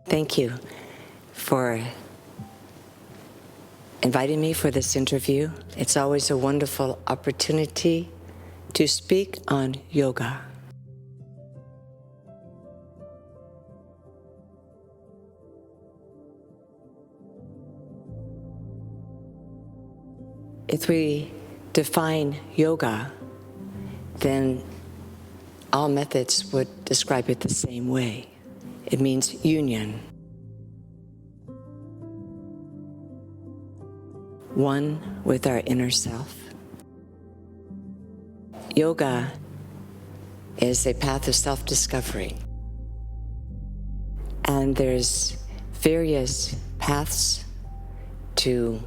Thank you for inviting me for this interview. It's always a wonderful opportunity to speak on yoga. If we define yoga, then all methods would describe it the same way. It means union. One with our inner self. Yoga is a path of self-discovery. And there's various paths to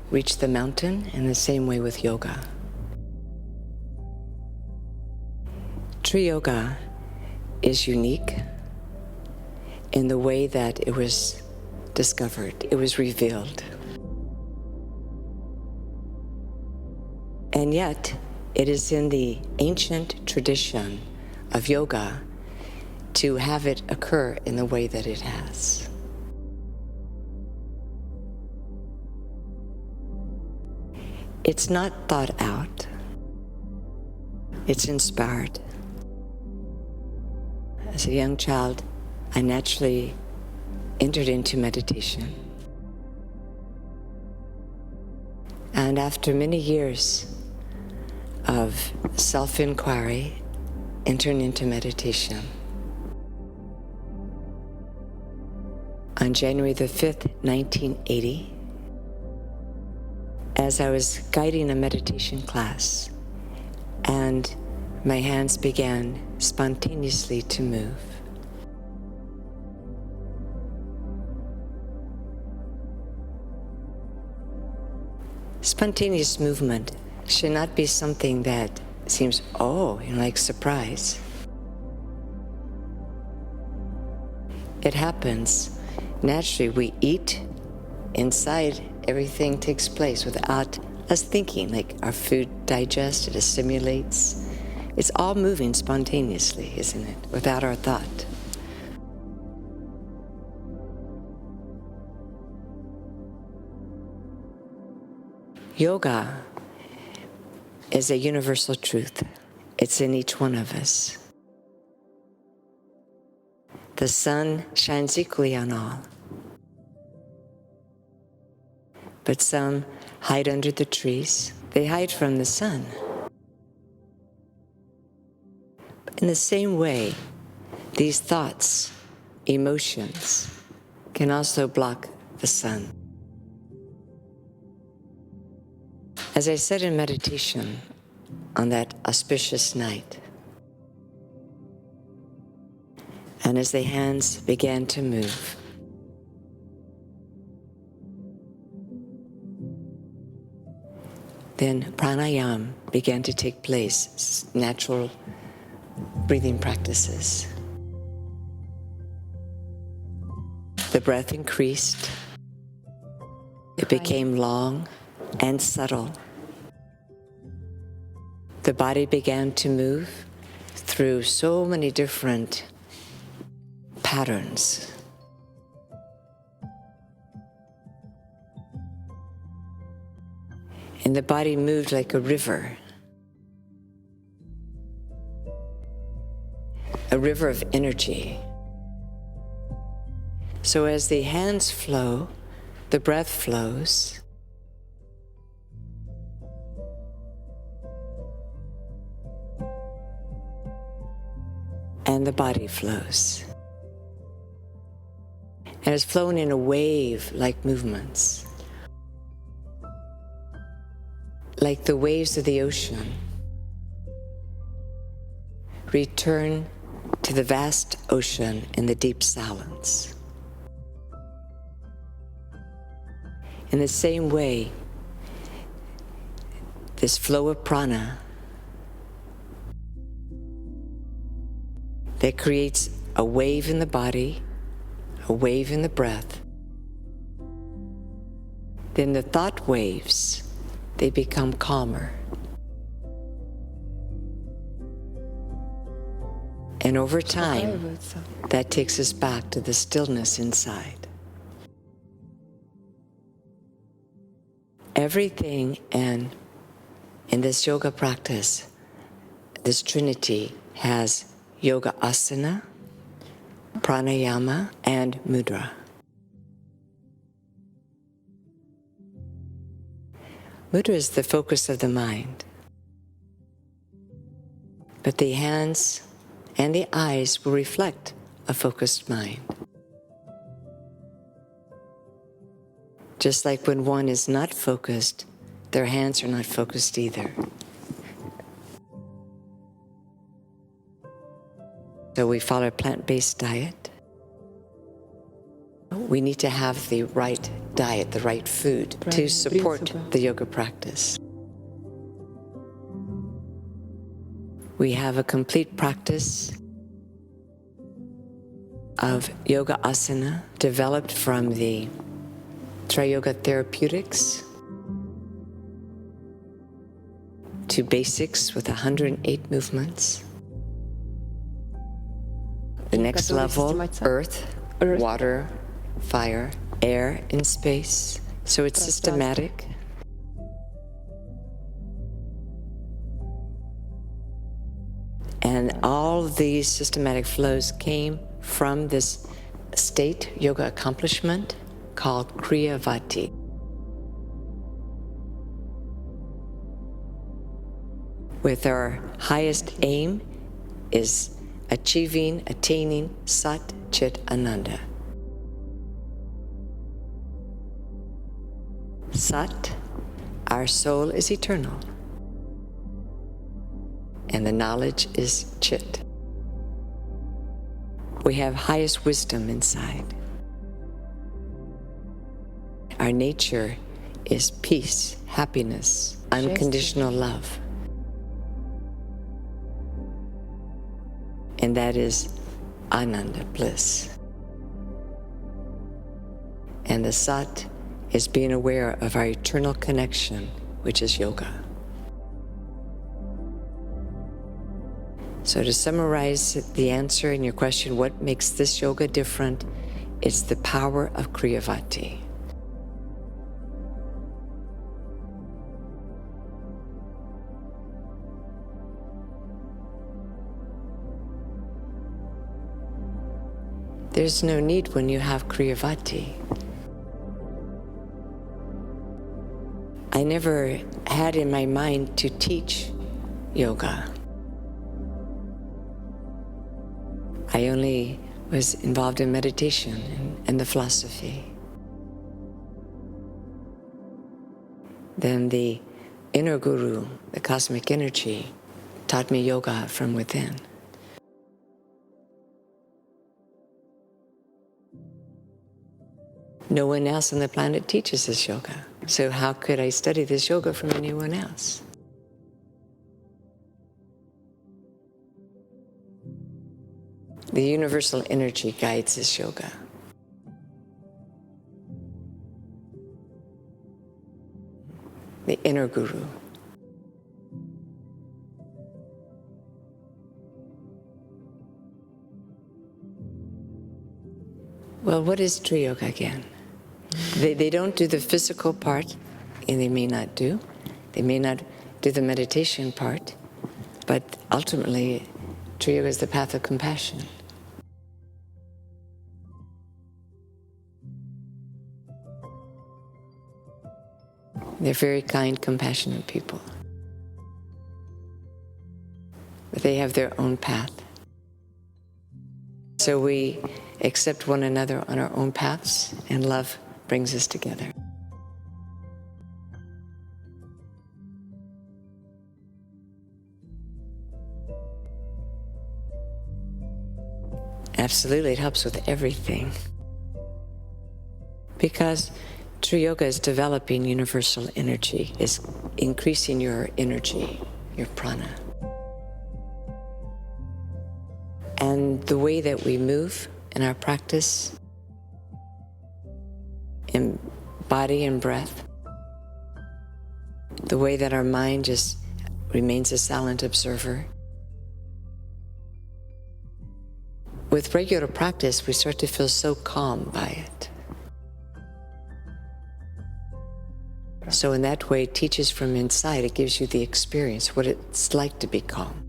reach the mountain in the same way with yoga. ТриЙога is unique in the way that it was discovered, it was revealed. And yet, it is in the ancient tradition of yoga to have it occur in the way that it has. It's not thought out, it's inspired. As a young child, I naturally entered into meditation. And after many years of self-inquiry, entered into meditation. On January the 5th, 1980, as I was guiding a meditation class, and my hands began spontaneously to move. Spontaneous movement should not be something that seems, like surprise. It happens naturally. We eat, inside everything takes place without us thinking, like our food digests, it assimilates. It's all moving spontaneously, isn't it? Without our thought. Yoga is a universal truth. It's in each one of us. The sun shines equally on all. But some hide under the trees. They hide from the sun. In the same way, these thoughts, emotions, can also block the sun. As I said in meditation on that auspicious night, and as the hands began to move, then pranayama began to take place, natural breathing practices. The breath increased. It became long and subtle. The body began to move through so many different patterns. And the body moved like a river of energy. So as the hands flow, the breath flows. And the body flows. And it's flowing in a wave-like movements. Like the waves of the ocean. Return to the vast ocean in the deep silence. In the same way, this flow of prana that creates a wave in the body, a wave in the breath, then the thought waves, they become calmer. And over time, успокаиваются. that takes us back to the stillness inside. Everything in this yoga practice, this trinity, has yoga asana, pranayama, and mudra. Mudra is the focus of the mind. But the hands and the eyes will reflect a focused mind. Just like when one is not focused, their hands are not focused either. So we follow a plant-based diet. We need to have the right diet, the right food to support the yoga practice. We have a complete practice of yoga asana developed from the ТриЙога therapeutics to basics with 108 movements. The next level, earth, water, fire, air, and space. So it's systematic. And all these systematic flows came from this state yoga accomplishment called Kriyavati. With our highest aim is attaining Sat Chit Ananda. Sat, our soul is eternal, and the knowledge is Chit. We have highest wisdom inside. Our nature is peace, happiness, unconditional love. And that is Ananda, bliss. And the Sat is being aware of our eternal connection, which is yoga. So to summarize the answer in your question, what makes this yoga different? It's the power of Kriyavati. There's no need when you have Kriyavati. I never had in my mind to teach yoga. I only was involved in meditation and the philosophy. Then the inner guru, the cosmic energy, taught me yoga from within. No one else on the planet teaches this yoga. So how could I study this yoga from anyone else? The universal energy guides this yoga. The inner guru. Well, what is ТриЙога again? They don't do the physical part, and they may not do. They may not do the meditation part, but ultimately, ТриЙога is the path of compassion. They're very kind, compassionate people. But they have their own path. So we accept one another on our own paths, and love brings us together. Absolutely, it helps with everything. Because ТриЙога is developing universal energy, is increasing your energy, your prana. And the way that we move in our practice, in body and breath, the way that our mind just remains a silent observer, with regular practice, we start to feel so calm by it. So in that way, it teaches from inside. It gives you the experience, what it's like to be calm.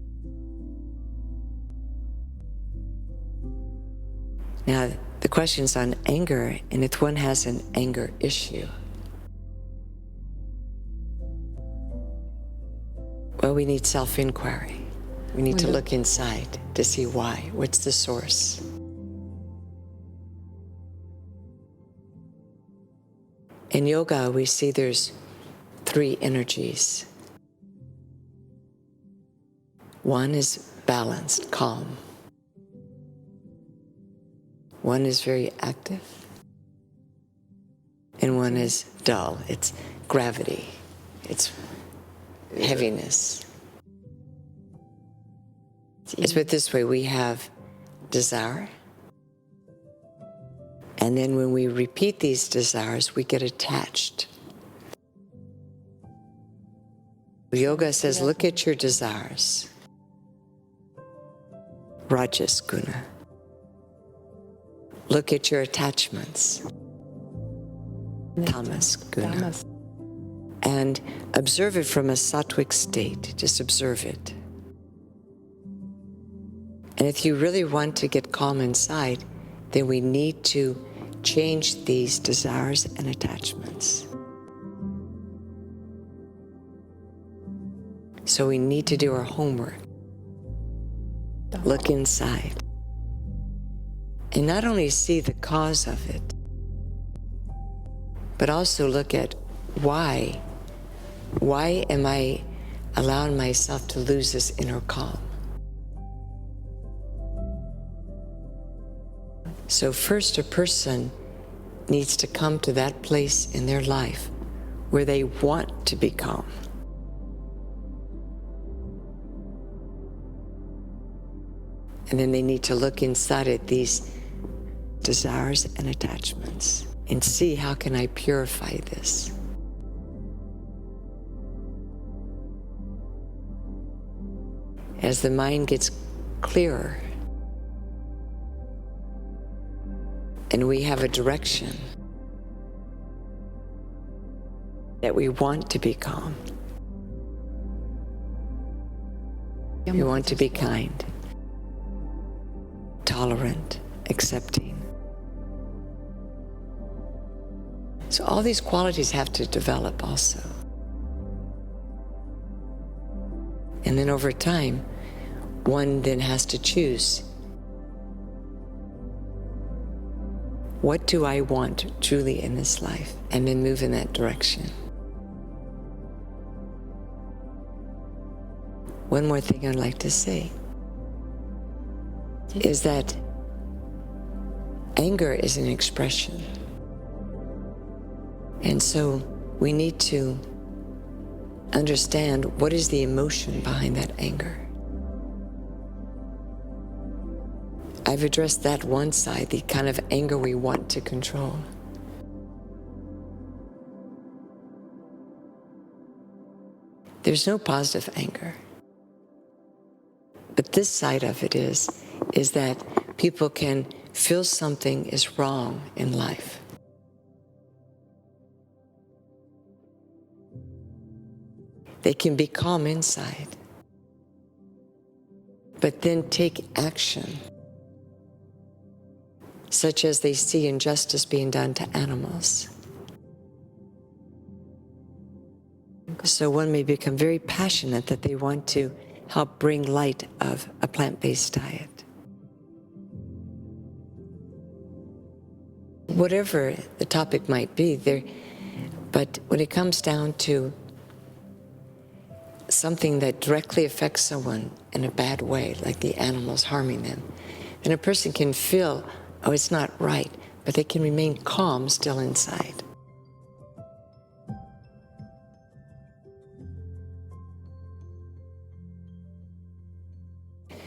Now, the question's on anger, and if one has an anger issue, well, we need self-inquiry. We need to look inside to see why. What's the source? In yoga, we see there's 3 energies. One is balanced, calm. One is very active. And one is dull. It's gravity. It's heaviness. Let's put it this way, we have desire. And then when we repeat these desires, we get attached. Yoga says, look at your desires. Rajas guna. Look at your attachments. Tamas guna. And observe it from a sattvic state. Just observe it. And if you really want to get calm inside, then we need to change these desires and attachments. So we need to do our homework. Look inside. And not only see the cause of it, but also look at why. Why am I allowing myself to lose this inner calm? So first, a person needs to come to that place in their life where they want to be calm. And then they need to look inside at these desires and attachments and see, how can I purify this? As the mind gets clearer and we have a direction that we want to be calm, we want to be kind, tolerant, accepting. So all these qualities have to develop also. And then over time, one then has to choose, what do I want truly in this life? And then move in that direction. One more thing I'd like to say is that anger is an expression. And so we need to understand what is the emotion behind that anger. I've addressed that one side, the kind of anger we want to control. There's no positive anger. But this side of it is that people can feel something is wrong in life. They can be calm inside, but then take action, such as they see injustice being done to animals. So one may become very passionate that they want to help bring light of a plant-based diet. Whatever the topic might be, but when it comes down to something that directly affects someone in a bad way, like the animals harming them, then a person can feel, oh, it's not right, but they can remain calm still inside.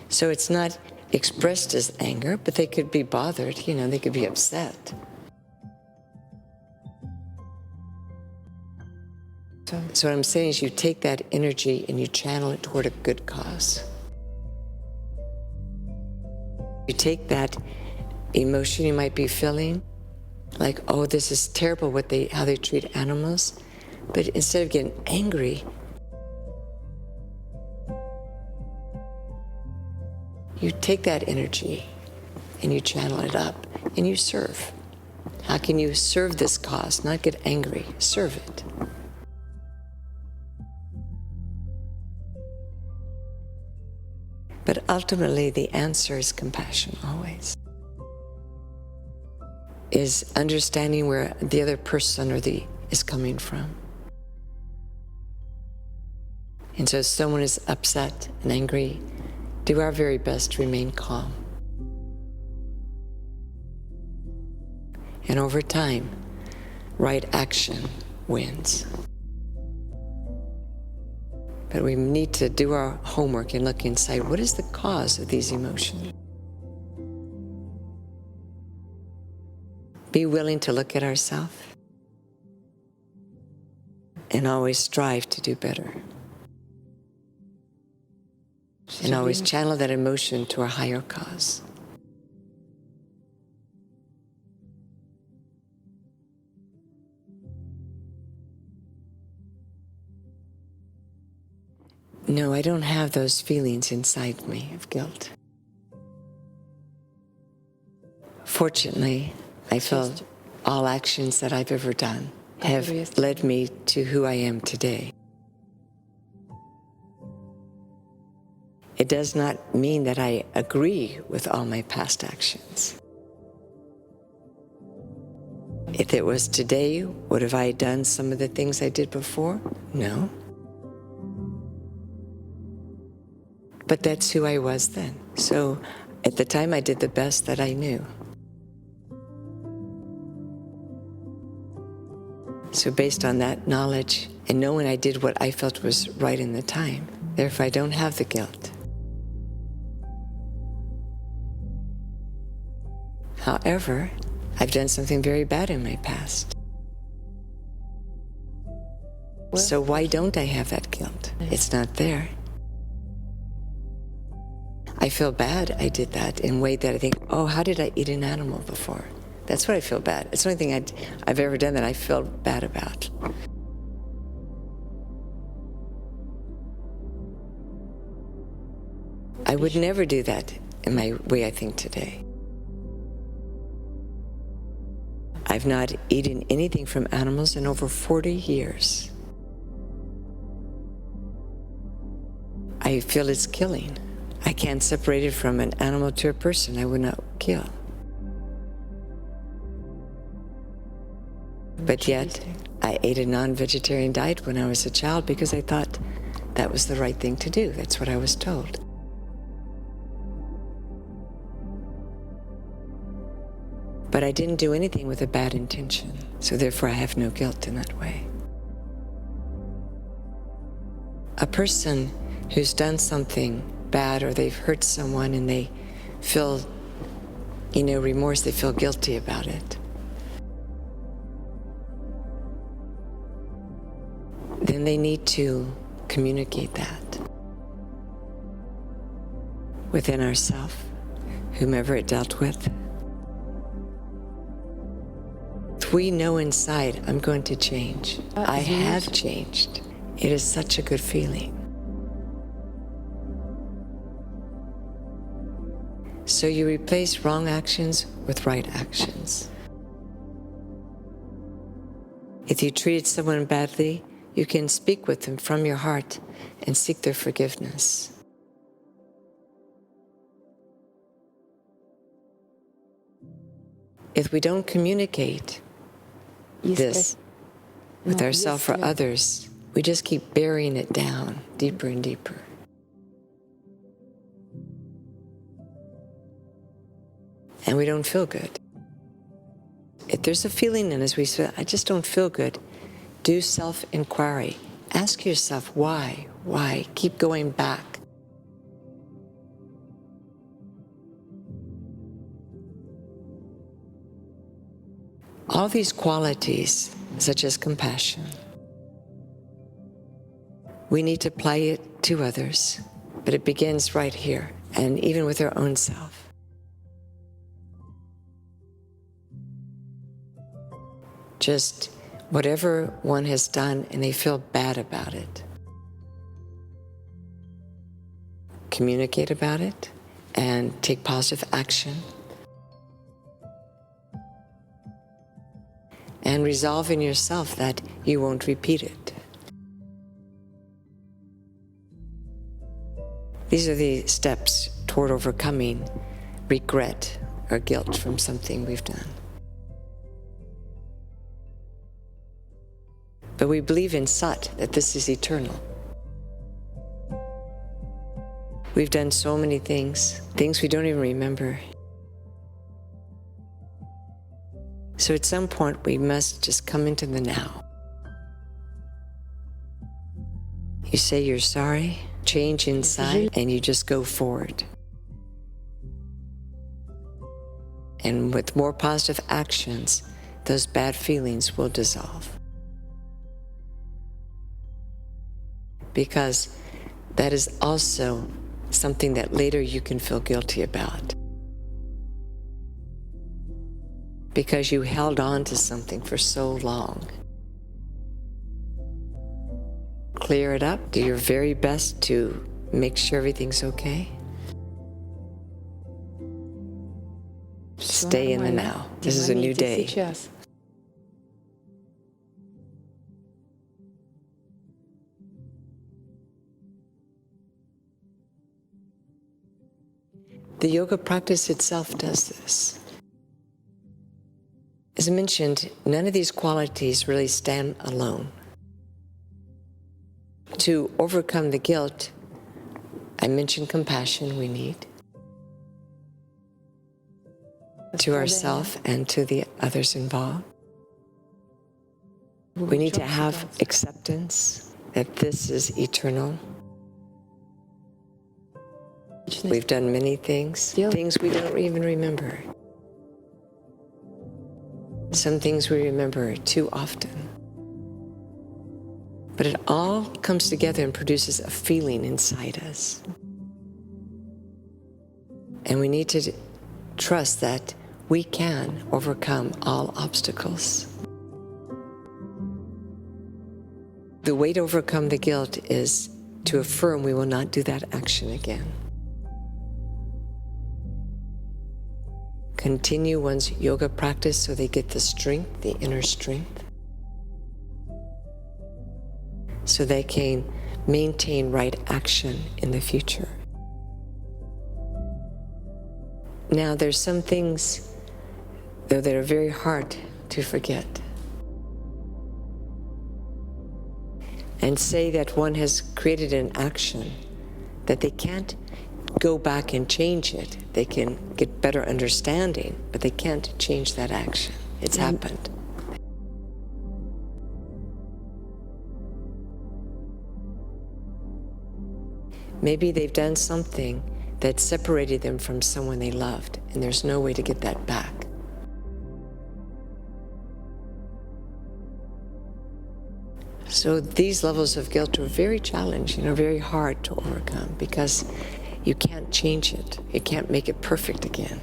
So it's not expressed as anger, but they could be bothered, they could be upset. So what I'm saying is you take that energy and you channel it toward a good cause. You take that emotion you might be feeling, like, oh, this is terrible how they treat animals, but instead of getting angry, you take that energy and you channel it up and you serve. How can you serve this cause? Not get angry, serve it. But ultimately, the answer is compassion always. Is understanding where the other person is coming from. And so if someone is upset and angry, do our very best to remain calm. And over time, right action wins. But we need to do our homework and look inside. What is the cause of these emotions? Be willing to look at ourselves and always strive to do better. And always channel that emotion to our higher cause. No, I don't have those feelings inside me of guilt. Fortunately, I feel all actions that I've ever done have led me to who I am today. It does not mean that I agree with all my past actions. If it was today, would have I done some of the things I did before? No. But that's who I was then. So at the time, I did the best that I knew. So based on that knowledge and knowing I did what I felt was right in the time, therefore I don't have the guilt. However, I've done something very bad in my past. So why don't I have that guilt? It's not there. I feel bad I did that in a way that I think, oh, how did I eat an animal before? That's what I feel bad. It's the only thing I've ever done that I feel bad about. I would never do that in my way I think today. I've not eaten anything from animals in over 40 years. I feel it's killing. I can't separate it from an animal to a person. I would not kill. But yet, I ate a non-vegetarian diet when I was a child because I thought that was the right thing to do. That's what I was told. But I didn't do anything with a bad intention, so therefore I have no guilt in that way. A person who's done something bad or they've hurt someone and they feel, remorse, they feel guilty about it, then they need to communicate that within ourselves, whomever it dealt with. We know inside, I'm going to change. I have changed. It is such a good feeling. So you replace wrong actions with right actions. If you treated someone badly, you can speak with them from your heart and seek their forgiveness. If we don't communicate this with ourselves or others, we just keep burying it down deeper and deeper. And we don't feel good. If there's a feeling in us, we say, I just don't feel good, do self-inquiry. Ask yourself, why? Why? Keep going back. All these qualities, such as compassion, we need to apply it to others, but it begins right here, and even with our own self. just whatever one has done and they feel bad about it. Communicate about it and take positive action. And resolve in yourself that you won't repeat it. These are the steps toward overcoming regret or guilt from something we've done. But we believe in Sat, that this is eternal. We've done so many things we don't even remember. So at some point we must just come into the now. You say you're sorry, change inside, and you just go forward. And with more positive actions, those bad feelings will dissolve. Because that is also something that later you can feel guilty about. Because you held on to something for so long. Clear it up, do your very best to make sure everything's okay. Stay in the now. This is a new day. The yoga practice itself does this. As I mentioned, none of these qualities really stand alone. To overcome the guilt, I mentioned compassion we need to ourselves and to the others involved. We need to have acceptance that this is eternal. We've done many things we don't even remember. Some things we remember too often. But it all comes together and produces a feeling inside us. And we need to trust that we can overcome all obstacles. The way to overcome the guilt is to affirm we will not do that action again. Continue one's yoga practice so they get the strength, the inner strength, so they can maintain right action in the future. Now, there's some things, though, that are very hard to forget. And say that one has created an action that they can't go back and change it. They can get better understanding, but they can't change that action. It's happened. Maybe they've done something that separated them from someone they loved, and there's no way to get that back. So these levels of guilt are very challenging, very hard to overcome, because you can't change it. You can't make it perfect again.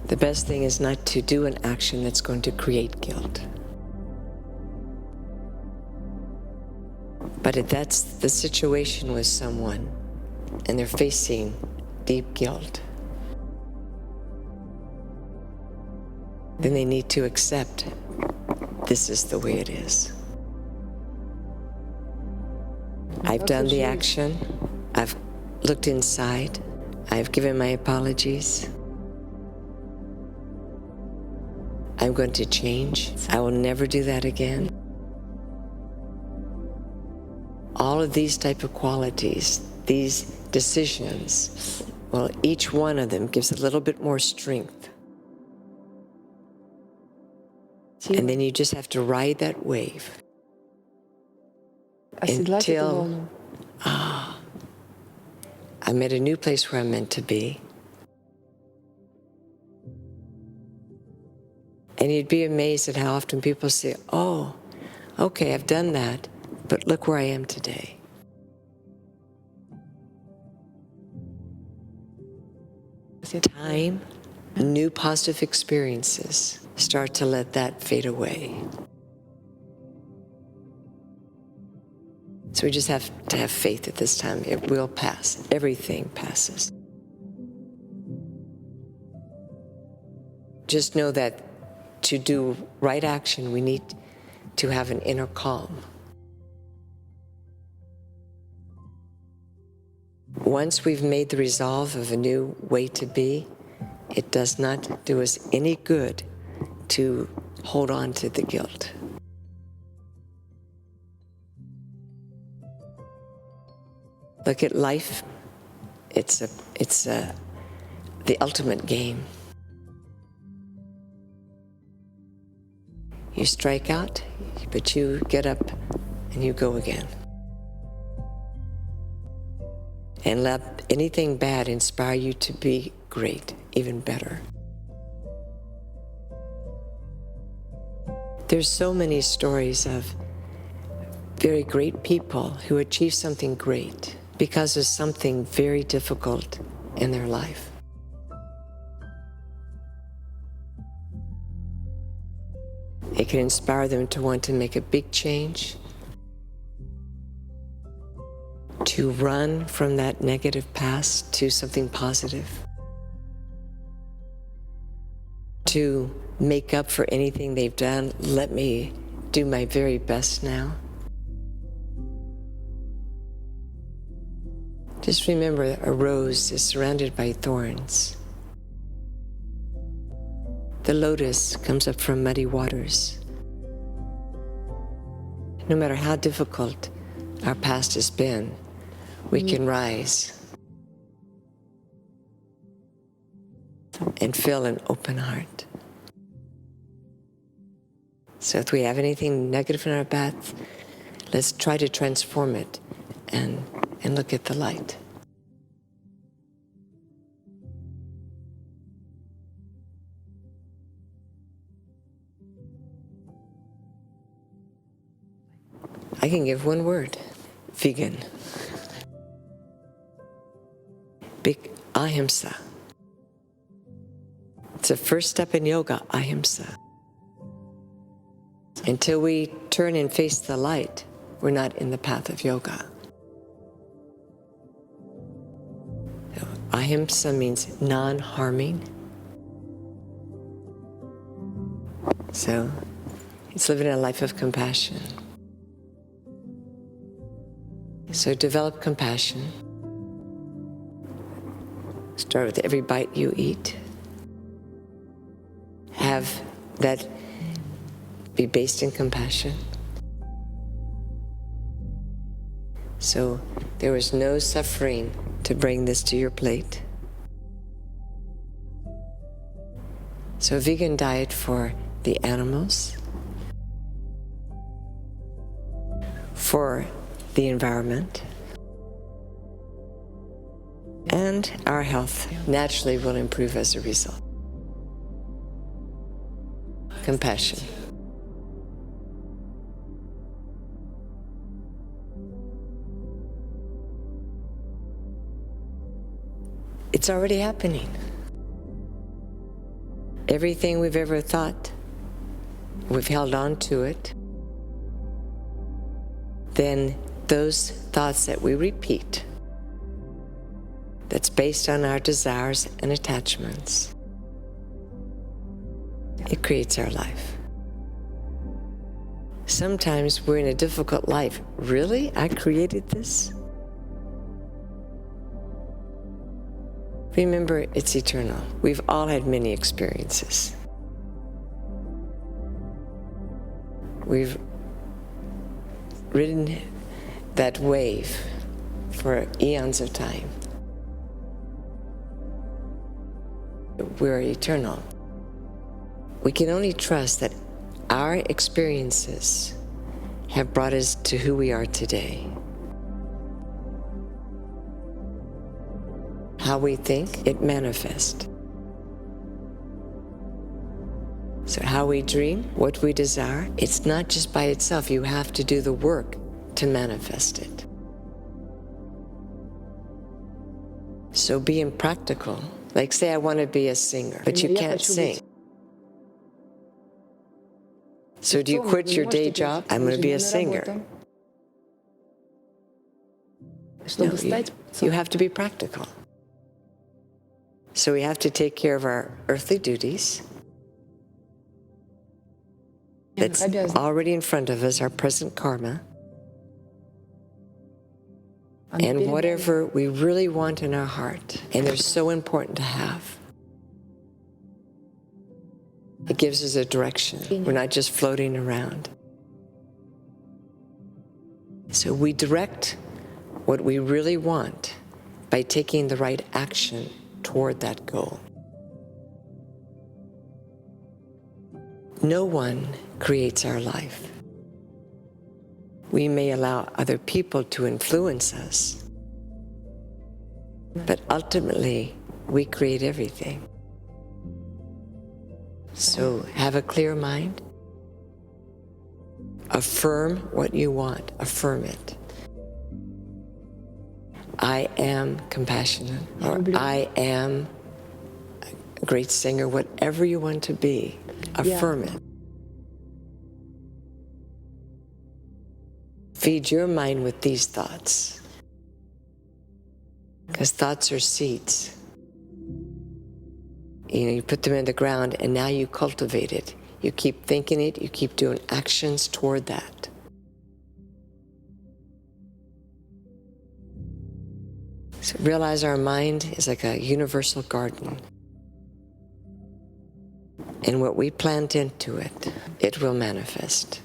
The best thing is not to do an action that's going to create guilt. But if that's the situation with someone and they're facing deep guilt, then they need to accept this is the way it is. I've done the action, I've looked inside, I've given my apologies. I'm going to change. I will never do that again. All of these type of qualities, these decisions, well, each one of them gives a little bit more strength. And then you just have to ride that wave until I'm at a new place where I'm meant to be. And you'd be amazed at how often people say, oh, okay, I've done that, but look where I am today. time, new positive experiences, start to let that fade away. So we just have to have faith at this time. It will pass. Everything passes. Just know that to do right action, we need to have an inner calm. Once we've made the resolve of a new way to be, it does not do us any good to hold on to the guilt. Look at life. It's the ultimate game. You strike out, but you get up and you go again. And let anything bad inspire you to be great, even better. There's so many stories of very great people who achieve something great because of something very difficult in their life. It can inspire them to want to make a big change, to run from that negative past to something positive, to make up for anything they've done. Let me do my very best now. Just remember, a rose is surrounded by thorns. The lotus comes up from muddy waters. No matter how difficult our past has been, we can rise and feel an open heart. So if we have anything negative in our path, let's try to transform it and look at the light. I can give one word: vegan. Big ahimsa. It's the first step in yoga, ahimsa. Until we turn and face the light, we're not in the path of yoga. So, ahimsa means non-harming. So it's living a life of compassion. So develop compassion. Start with every bite you eat. Have that be based in compassion. So there was no suffering to bring this to your plate. So a vegan diet for the animals, for the environment, and our health naturally will improve as a result. Compassion. It's already happening. Everything we've ever thought, we've held on to it. Then those thoughts that we repeat, that's based on our desires and attachments, it creates our life. Sometimes we're in a difficult life. Really? I created this? Remember, it's eternal. We've all had many experiences. We've ridden that wave for eons of time. We're eternal. We can only trust that our experiences have brought us to who we are today. How we think, it manifests. So how we dream, what we desire, it's not just by itself. You have to do the work to manifest it. So being practical, Like say I want to be a singer, but you can't sing. So do you quit your day job? I'm going to be a singer. No, you have to be practical. So we have to take care of our earthly duties. That's already in front of us, our present karma. And whatever we really want in our heart, and they're so important to have. It gives us a direction. We're not just floating around. So we direct what we really want by taking the right action toward that goal. No one creates our life. We may allow other people to influence us, but ultimately we create everything. So have a clear mind. Affirm what you want. Affirm it. I am compassionate, or I am a great singer, whatever you want to be, affirm it. Feed your mind with these thoughts, because thoughts are seeds. You put them in the ground and now you cultivate it. You keep thinking it, you keep doing actions toward that. So realize our mind is like a universal garden. And what we plant into it, it will manifest.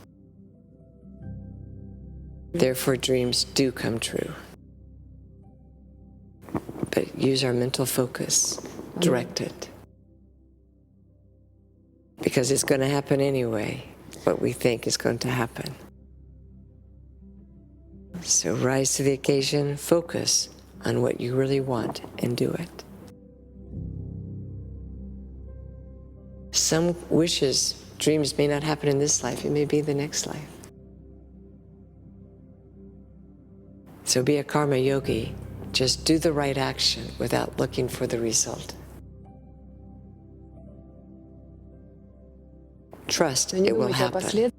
Therefore, dreams do come true. But use our mental focus, direct it. Because it's going to happen anyway, what we think is going to happen. So rise to the occasion, focus on what you really want and do it. Some wishes, dreams may not happen in this life, it may be the next life. So be a karma yogi, just do the right action without looking for the result. Trust it will happen.